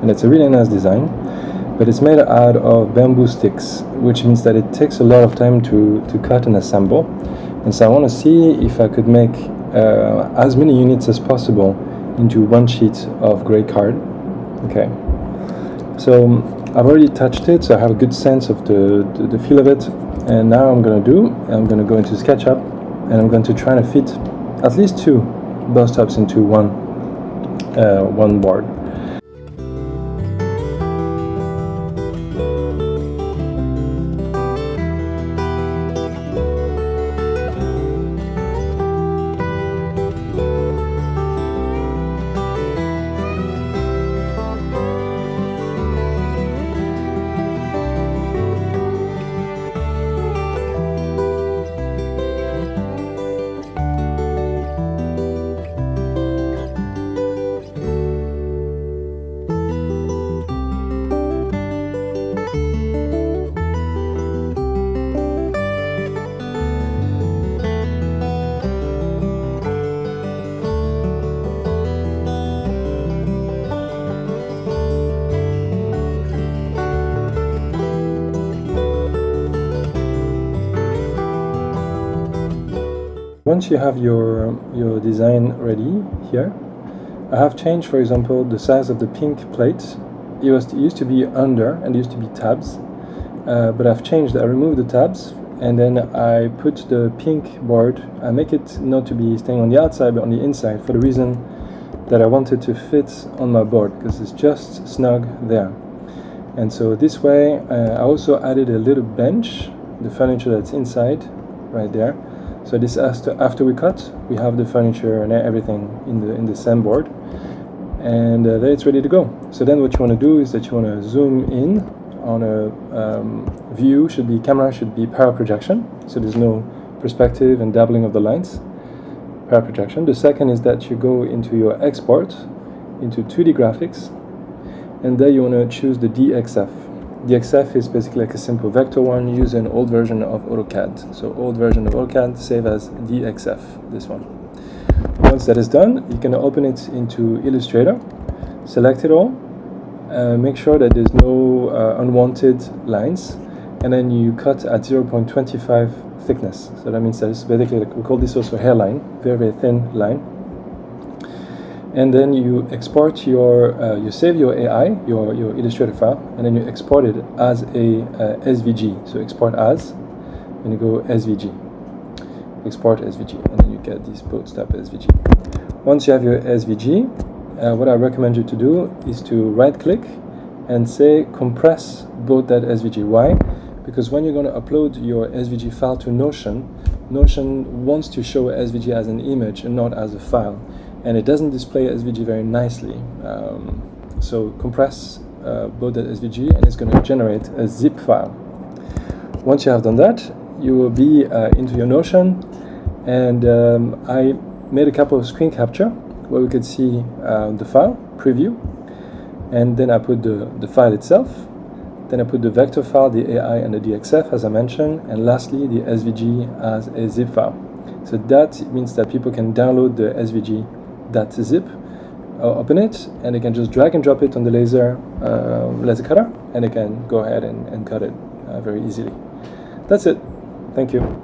and it's a really nice design, but it's made out of bamboo sticks, which means that it takes a lot of time to cut and assemble. And so I want to see if I could make as many units as possible into one sheet of grey card. Okay, so I've already touched it, so I have a good sense of the feel of it. And now I'm going to go into Sketchup, and I'm going to try to fit at least 2 bus stops into one board. Once you have your design ready here, I have changed, for example, the size of the pink plate. It used to be under and it used to be tabs, but I've changed. I removed the tabs and then I put the pink board. I make it not to be staying on the outside but on the inside, for the reason that I wanted to fit on my board because it's just snug there. And so this way I also added a little bench, the furniture that's inside right there. So this after we cut, we have the furniture and everything in the same board, and there it's ready to go. So then what you want to do is that you want to zoom in on a view. Camera should be paraprojection, so there's no perspective and dabbling of the lines. Paraprojection. The second is that you go into your export into 2D graphics, and there you want to choose the DXF. DXF is basically like a simple vector one, use an old version of AutoCAD. So old version of AutoCAD, save as DXF, this one. Once that is done, you can open it into Illustrator, select it all, make sure that there's no unwanted lines, and then you cut at 0.25 thickness. So that means that it's basically, like, we call this also hairline, very, very thin line. And then you export you save your AI, your Illustrator file, and then you export it as a SVG. So export as, and you go SVG, export SVG, and then you get this bootstrap SVG. Once you have your SVG, what I recommend you to do is to right-click and say compress both that SVG. Why? Because when you're going to upload your SVG file to Notion, Notion wants to show SVG as an image and not as a file. And it doesn't display SVG very nicely. So compress both that SVG, and it's going to generate a zip file. Once you have done that, you will be into your Notion, and I made a couple of screen capture where we could see the file, preview, and then I put the file itself, then I put the vector file, the AI and the DXF as I mentioned, and lastly the SVG as a zip file. So that means that people can download the SVG .zip, open it, and they can just drag and drop it on the laser cutter, and they can go ahead and cut it very easily. That's it. Thank you.